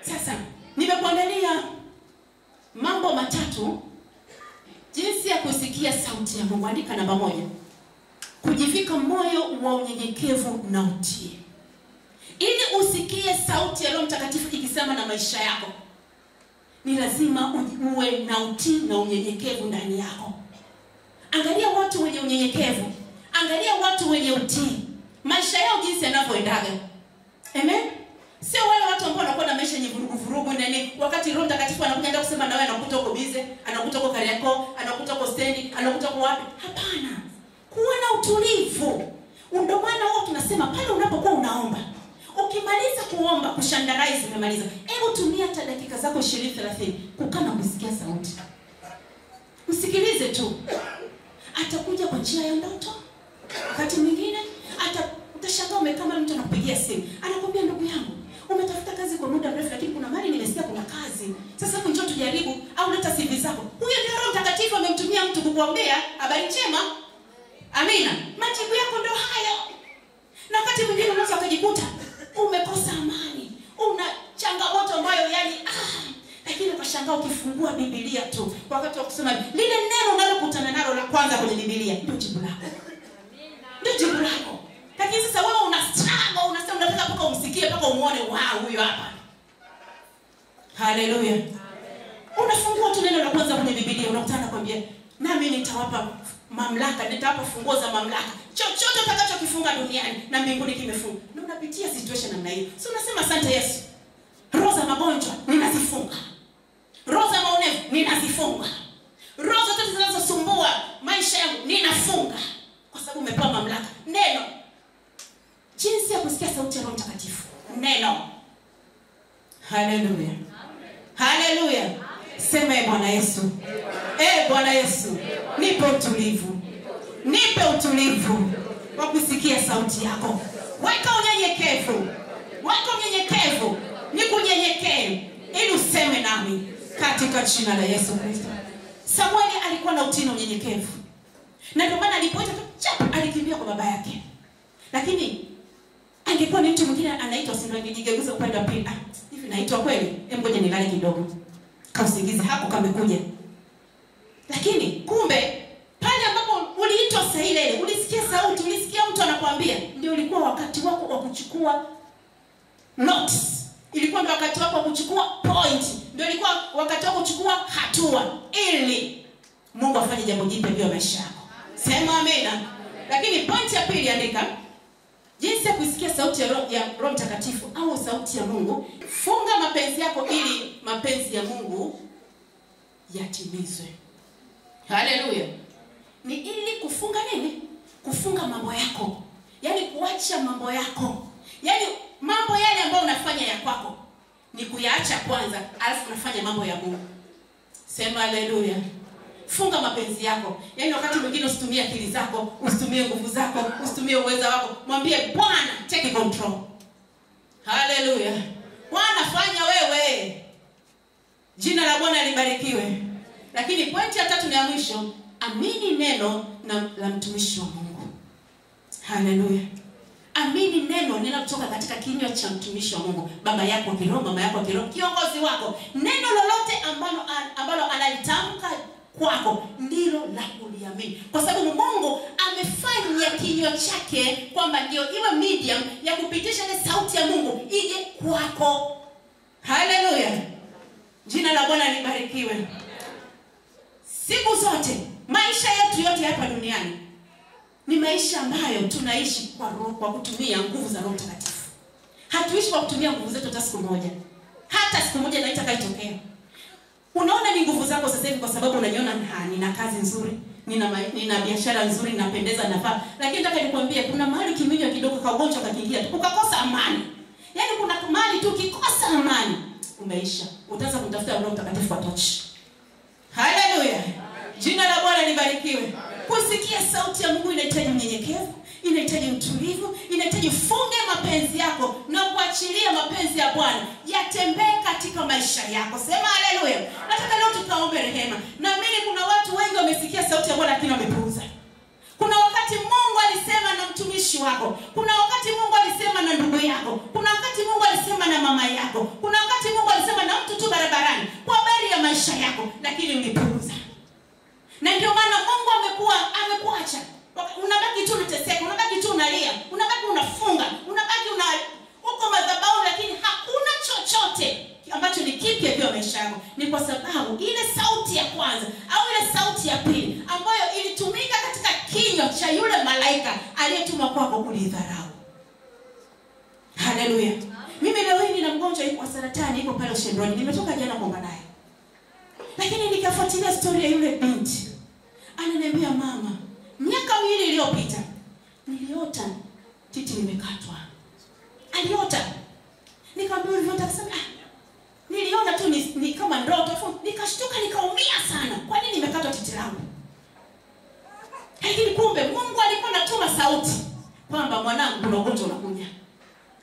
Sasa nimekuandalia mambo matatu jinsi ya kusikia sauti ya Mungu. Andika namba 1. Kujivika moyo wa unyenyekevu na utii. Ili usikie sauti ya Roho Mtakatifu ikisema na maisha yako, ni lazima uwe na utii na unyenyekevu ndani yako. Angalia watu wenye unyenyekevu, angalia watu wenye utii, maisha yao jinsi yanavyoendaga. Amen. Sio wale watu ambao wanakuwa na maisha yenye vurugu nini, wakati Roho Mtakatifu anakuja ndio kusema na wewe, anakuta uko busy, anakuta uko Kariakoo, anakuta uko stendi, anakuta uko wapi. Hapana. Kuwa na utulivu. Ndio maana wao tunasema pale unapokuwa unaomba, ukimaliza kuomba, kushandarize umemaliza, hebu tumia hata dakika zako 20-30 kukaa na kusikia sauti. Usikilize tu. Atakuja kwa njia ya ndoto. Wakati mwingine utashangaa umekama mtu anakupigia simu, anakuambia ndugu yangu, umetafuta kazi kwa muda mrefu lakini kuna mali nimesikia kuna kazi. Sasa hebu njoo tujaribu, au leta CV zako. Huyo ndio Roho Mtakatifu amemtumia mtu kukuambia habari njema. Amina. Majibu yako ndio hayo. Na wakati mwingine unaweza kujikuta umekosa amani, una changamoto ambayo lakini ukashangaa ukifungua Biblia tu wakati wa kusoma lile neno unalokutana nalo la kwanza kwenye Biblia, ndio jibu lako. Ndio jibu lako. Lakini sasa wewe una struggle, unasema unataka mpaka umsikie, mpaka umuone huyo hapa. Haleluya. Unafungua tu neno la kwanza kwenye Biblia, unakutana kwambia nami nitawapa mamlaka, nitawapa funguo za mamlaka. Chochote utakachokifunga duniani na mbinguni kimefunga. Na unapitia situation namna hiyo. So unasema asante Yesu. Roho za magonjwa ninazifunga. Roho za maumivu ninazifunga. Roho zote zinazosumbua maisha yangu ninafunga. Kwa sababu umepewa mamlaka. Neno. Jinsi ya kusikia sauti ya Roho Mtakatifu. Neno. Haleluya. Haleluya. Sema Bwana Yesu. Bwana Yesu. Nipe utulivu. Nipe utulivu wa kusikia sauti yako. Weka unyenyekevu. Weka unyenyekevu. Nikunyenyekee ili useme nami katika jina la Yesu Kristo. Samueli alikuwa na utii na unyenyekevu. Na ndio maana alipoita alikimbia kwa baba yake. Lakini angekuwa ni mtu mwingine anaitwa Sindangejigeuza upande wa pili. Hivi naitwa kweli? Ngoja nilale kidogo. Kausingizi hapo kamekuja. Lakini kumbe pale ambapo uliitwa saa ile, ulisikia sauti, ulisikia mtu anakuambia, ndio ulikuwa wakati wako wa kuchukua notes. Ilikuwa ndio wakati wako wa kuchukua point. Ndio ilikuwa wakati wako kuchukua hatua ili Mungu afanye jambo jipya juu ya maisha yako. Sema amena. Lakini point ya pili andika, jinsi ya kusikia sauti ya Roho Mtakatifu au sauti ya Mungu. Funga mapenzi yako ili mapenzi ya Mungu yatimizwe. Haleluya. Ni ili kufunga nini? Kufunga mambo yako. Yaani kuacha mambo yako. Yaani mambo yale ambayo unafanya ya kwako ni kuyaacha kwanza, alafu unafanya mambo ya Mungu. Sema haleluya. Funga mapenzi yako. Yaani wakati mwingine usitumie akili zako, usitumie nguvu zako, usitumie uwezo wako. Mwambie Bwana take control. Haleluya. Bwana fanya wewe. Jina la Bwana libarikiwe. Lakini pointi ya 3 na ya mwisho, amini neno la mtumishi wa Mungu. Haleluya. Amini neno linalotoka katika kinywa cha mtumishi wa Mungu, baba yako wa kiroho, mama yako wa kiroho, kiongozi wako. Neno lolote ambalo analitamka kwako ndilo la kuliamini. Kwa sababu Mungu amefanya kinywa chake kwamba ndio iwe medium ya kupitisha ile sauti ya Mungu ije kwako. Haleluya. Jina la Bwana libarikiwe. Siku zote maisha yetu yote hapa duniani ni maisha ambayo tunaishi kwa kutumia nguvu za Roho Mtakatifu. Hatuishi kwa kutumia nguvu zetu hata siku moja. Hata siku moja na itakaitokea. Unaona ni nguvu zako sasa hivi kwa sababu unaniona nina kazi nzuri, nina biashara nzuri, ninapendeza, nafaa. Lakini nataka nikwambie kuna mahali kiminywa kidogo kaugonjwa kakiingia tu, ukakosa amani. Yaani kuna mahali tu ukikosa amani umeisha. Utaanza kutafuta Roho Mtakatifu kwa tochi. Haleluya. Jina la Bwana libarikiwe. Kusikia sauti ya Mungu inahitaji unyenyekevu, inahitaji utulivu, inahitaji funge mapenzi yako na kuachilia mapenzi ya Bwana yatembee katika maisha yako. Sema haleluya. Nataka leo tukaombe rehema. Naamini kuna watu wengi wamesikia sauti ya Bwana lakini wamepuuza. Kuna wakati Mungu alisema na mtumishi wako. Kuna wakati Mungu alisema na ndugu yako. Kuna wakati Mungu alisema na mama yako. Kuna wakati Mungu lakini ulipuuza. Na ndio maana Mungu amekuacha. Unabaki tu unateseka, unabaki tu unalia, unabaki unafunga, unabaki uko madhabahu, lakini hakuna chochote ambacho ni kipya kwa maisha yako. Ni kwa sababu ile sauti ya kwanza au ile sauti ya pili ambayo ilitumika katika kinywa cha yule malaika aliyetumwa kwako kulidharau. Haleluya. Mimi leo hii nina mgonjwa wa saratani yuko pale Ushendroni. Nimetoka jana kuomba naye. Lakini nikafuatilia story ya yule binti. Ananiambia, mama, miaka 2 iliyopita niliota titi limekatwa. Aliota. Nikamwambia ulivyota, akasema niliona tu ni kama ndoto. Nikashtuka nikaumia sana. Kwa nini nimekatwa titi langu? Lakini kumbe Mungu alikuwa anatuma sauti kwamba mwanangu kuna ugonjwa unakuja.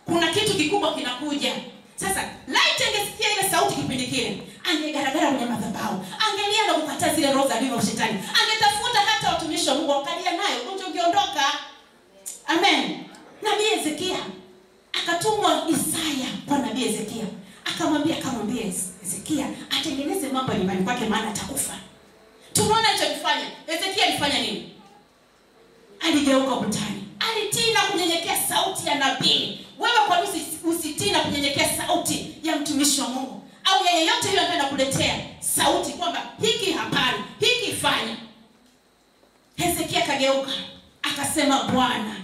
Kuna kitu kikubwa kinakuja. Sasa light angesikia ile sauti kipindi kile, angegaragara kwenye madhabahu, angelia na kukataa zile roho za dini shetani, angetafuta hata watumishi wa Mungu wakalia nayo ugonjwa ungeondoka. Amen. Nabii Ezekia akatumwa Isaya kwa nabii Ezekia, akamwambia Ezekia atengeneze mambo nyumbani kwake, maana atakufa. Tunaona alichofanya Ezekia. Alifanya nini? Aligeuka ukutani, alitii na kunyenyekea sauti ya nabii. Wewe kwa nini usitii na kunyenyekea sauti ya mtumishi wa Mungu au ya yeyote yule ambaye anakuletea sauti kwamba hiki hapana, hiki fanya? Hezekia kageuka akasema, Bwana,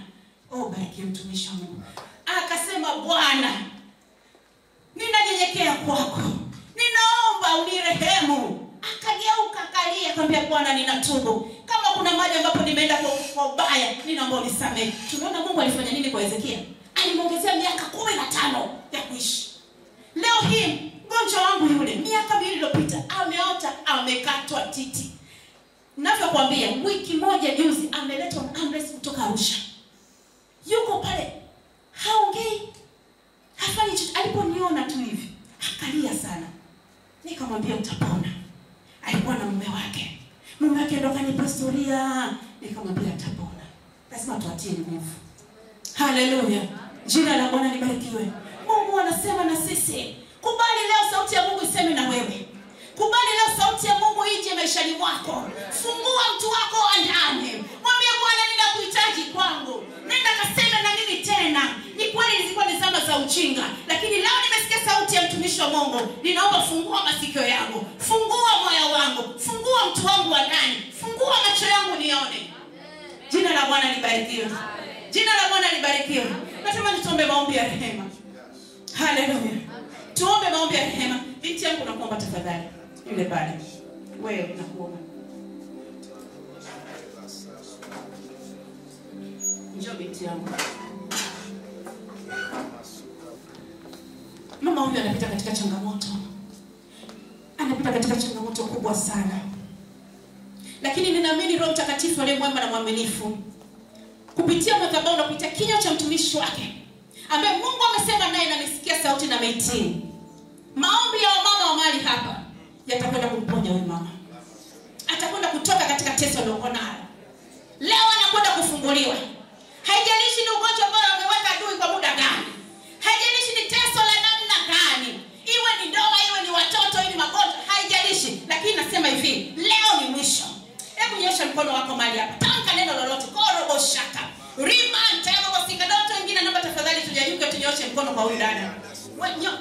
bariki mtumishi wa Mungu. Akasema, Bwana, ninanyenyekea kwako, ninaomba unirehemu. Akageuka akalia, akamwambia, Bwana, ninatubu. Kama kuna mahali ambapo nimeenda kwa ubaya, ninaomba unisamehe. Tunaona Mungu alifanya nini kwa Hezekia? Alimwongezea miaka 15 ya kuishi. Leo hii mgonjwa wangu yule miaka 2 iliyopita ameota amekatwa titi. Ninavyokuambia, wiki moja juzi ameletwa ambulance kutoka Arusha. Yuko pale, haongei, hafanyi chochote. Aliponiona tu hivi akalia sana. Nikamwambia utapona. Alikuwa na mume wake. Mume wake ndo kanipa historia. Nikamwambia atapona. Lazima tuatie nguvu. Haleluya. Jina la Bwana libarikiwe. Mungu anasema na sisi, kubali leo sauti ya Mungu iseme na wewe. Kubali leo sauti ya Mungu ije maishani mwako. Fungua mtu wako wa ndani. Mwambie, Bwana, ninakuhitaji kwangu. Nenda kaseme na mimi tena. Ni kweli nilikuwa ni zama za ujinga, lakini leo nimesikia sauti ya mtumishi wa Mungu. Ninaomba fungua masikio yangu, fungua moyo wangu, fungua mtu wangu wa ndani, fungua macho yangu nione. Jina la Bwana libarikiwe. Jina la Bwana libarikiwe. Natamani tuombe maombi ya rehema. Haleluya. Tuombe maombi ya rehema. Binti yangu nakuomba tafadhali. Yule pale. Wewe nakuomba. Njoo binti yangu. Mama huyu anapita katika changamoto. Anapita katika changamoto kubwa sana. Lakini ninaamini Roho Mtakatifu aliye mwema na mwaminifu, kupitia madhabahu na kupitia kinywa cha mtumishi wake ambaye Mungu amesema naye na nisikia sauti na meitii, maombi ya mama wa mali hapa yatakwenda kumponya huyu mama. Atakwenda kutoka katika teso aliyokuwa nalo. Leo anakwenda kufunguliwa. Haijalishi ni ugonjwa ambao ameweka adui kwa muda gani. Haijalishi ni teso la namna gani. Iwe ni ndoa, iwe ni watoto, iwe ni magonjwa, haijalishi. Lakini nasema hivi, leo ni mwisho. Hebu nyosha mkono wako mahali hapa. Tamka neno lolote. Korobo shaka. Rima ntego bosika. Ndoto wengine naomba tafadhali tunyanyuke tunyoshe mkono kwa huyu dada.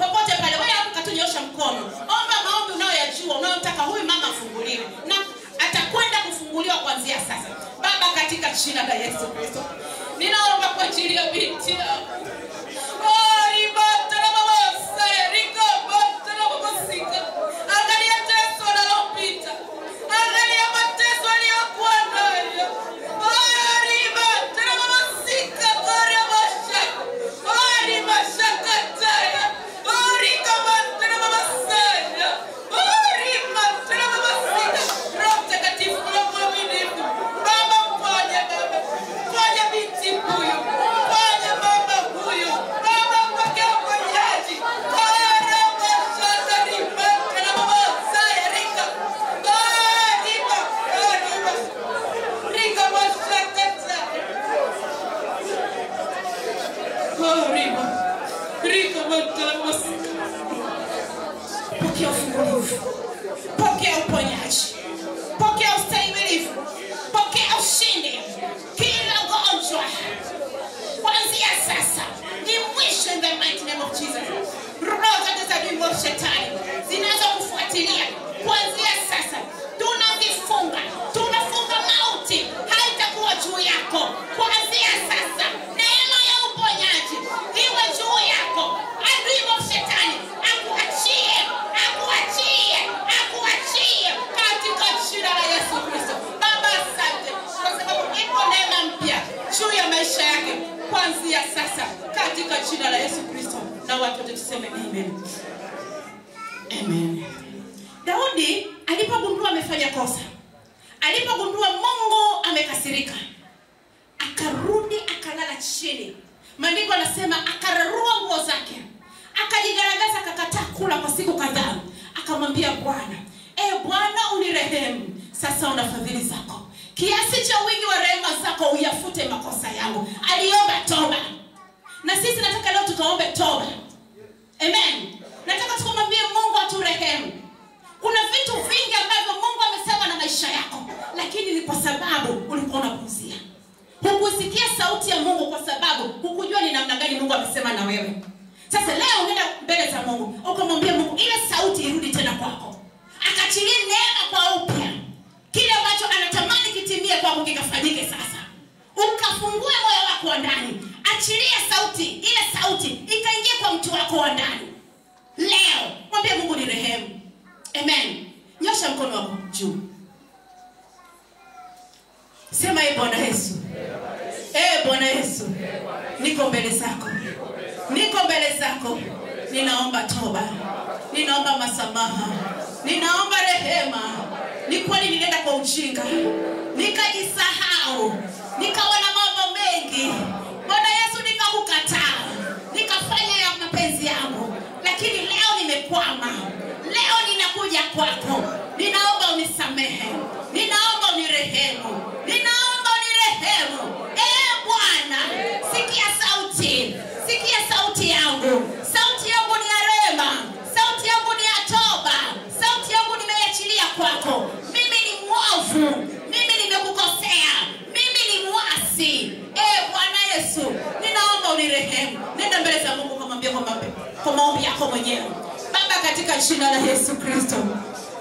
Popote pale wewe amka tunyosha mkono. Omba maombi unayoyajua, unayotaka huyu mama afunguliwe. Na atakwenda kufunguliwa kuanzia sasa. Baba, katika jina la Yesu Kristo, ninaomba kwa ajili ya binti yako. Angalia teso analopita. Angalia mateso aliyokuwa nayo. Pokea uponyaji. Pokea ustahimilivu. Pokea ushindi. Kila gonjwa kuanzia sasa ni mwisho in the mighty name of Jesus. Roho za adui wa shetani zinazokufuatilia kuanzia sasa tunazifunga. Tunafunga mauti haitakuwa juu yako. Kuanzia sasa neema ya uponyaji iwe juu yako. Adui wa shetani akuachie, akuachie, akuachie katika jina la Yesu Kristo. Baba asante kwa sababu iko neema mpya juu ya maisha yake kuanzia sasa katika jina la Yesu Kristo. Na watu wote tuseme amen. Amen. Daudi alipogundua amefanya kosa, alipogundua Mungu amekasirika, akarudi akalala chini. Maandiko yanasema akararua nguo zake, akajigaragaza, akakataa kula kwa siku kadhaa. Akamwambia Bwana, Bwana unirehemu. Sasa una fadhili zako, kiasi cha wingi wa rehema zako uyafute makosa yangu. Aliomba toba. Na sisi nataka leo tukaombe toba. Amen. Nataka tukamwambie Mungu aturehemu. Kuna vitu vingi ambavyo Mungu amesema na maisha yako, lakini ni kwa sababu ulikuwa unapuuzia. Hukusikia sauti ya Mungu kwa sababu hukujua ni namna gani Mungu amesema na wewe. Sasa leo unaenda mbele za Mungu, ukamwambia Mungu ile sauti irudi tena kwako. Akachilie neema kwa upya. Kile ambacho anatamani kitimie kwako kikafanyike sasa. Ukafungue moyo wako wa ndani. Achilia sauti, ile sauti ikaingia kwa mtu wako wa ndani. Leo mwambie Mungu ni rehemu. Amen. Nyosha mkono wako juu. Sema Bwana Yesu. Bwana Yesu. Niko mbele zako. Niko mbele zako. Ninaomba toba. Ninaomba masamaha. Ninaomba rehema. Ni kweli nilienda kwa ujinga, nikajisahau, nikawa na mambo mengi. Bwana Yesu, nikakukataa, nikafanya ya mapenzi yangu, lakini leo nimekwama. Leo ninakuja kwako. Ninaomba unisamehe. Ninaomba unirehemu. Ninaomba unirehemu. Bwana, sikia sauti. Sikia sauti yangu. Sauti yangu ni ya rehema. Sauti yangu ni ya toba. Sauti yangu nimeachilia kwako. Mimi ni mwovu. Mimi nimekukosea. Mimi ni mwasi. Bwana Yesu, ninaomba unirehemu. Nenda mbele za Mungu kumwambia kwa maombi yako mwenyewe. Baba, katika jina la Yesu Kristo,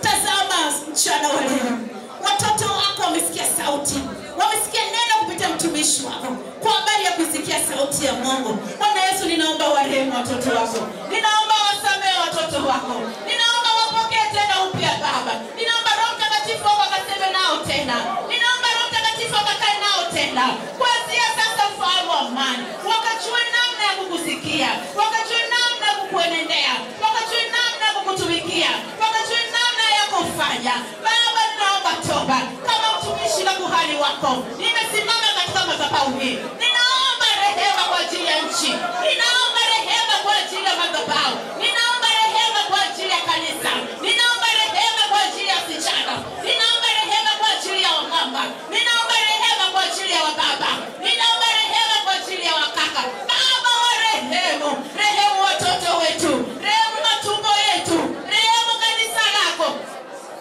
tazama mchana wa leo watoto wako wamesikia sauti, wamesikia neno kupitia mtumishi wako kwa habari ya kusikia sauti ya Mungu. Bwana Yesu, ninaomba warehemu watoto wako, ninaomba wasamehe watoto wako, ninaomba wapokee tena upya Baba. Ninaomba Roho Mtakatifu akaseme nao tena, ninaomba Roho Mtakatifu akakae nao tena kuanzia sasa. Mfalme wa amani, wakajue namna ya kukusikia, wakajue namna ya kukuenendea, wakajue namna ya kukutumikia, wakajue namna ya kufanya. Baba, ninaomba toba kama mtumishi na kuhani wako. Nimesimama katika madhabahu hii, ninaomba rehema kwa ajili ya nchi, ninaomba rehema kwa ajili ya madhabahu, ninaomba rehema kwa ajili ya kanisa, ninaomba rehema kwa ajili ya vijana, ninaomba rehema kwa ajili ya wamama, ninaomba rehema kwa ajili ya wababa, ninaomba rehema kwa ajili ya wakaka. Baba, warehemu, rehemu watoto wetu, rehemu matumbo yetu, rehemu kanisa lako.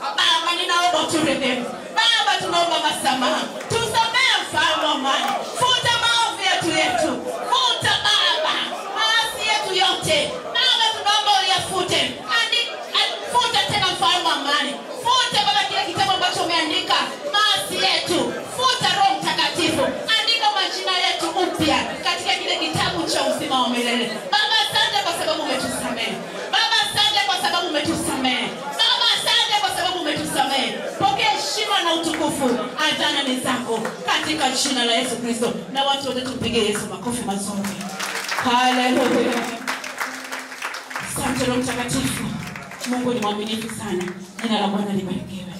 Baba, ninaomba turehemu. Baba, tunaomba masamaha. Tusamehe Mfalme wa amani. Futa maovu yetu. Futa Baba maasi yetu yote. Baba, tunaomba uyafute. Futa tena Mfalme wa amani. Futa Baba kile kitabu ambacho umeandika maasi yetu. Futa Roho Mtakatifu. Andika majina yetu upya katika kile kitabu cha uzima wa milele. Baba, asante kwa sababu umetusamehe. Baba, asante kwa sababu umetusamehe. Baba, asante kwa sababu umetusamehe. Pokea heshima na utukufu. Adhana ni zako katika jina la Yesu Kristo. Na watu wote tupige Yesu makofi mazuri. Haleluya. Asante Roho Mtakatifu. Mungu ni mwaminifu sana. Jina la Bwana libarikiwe.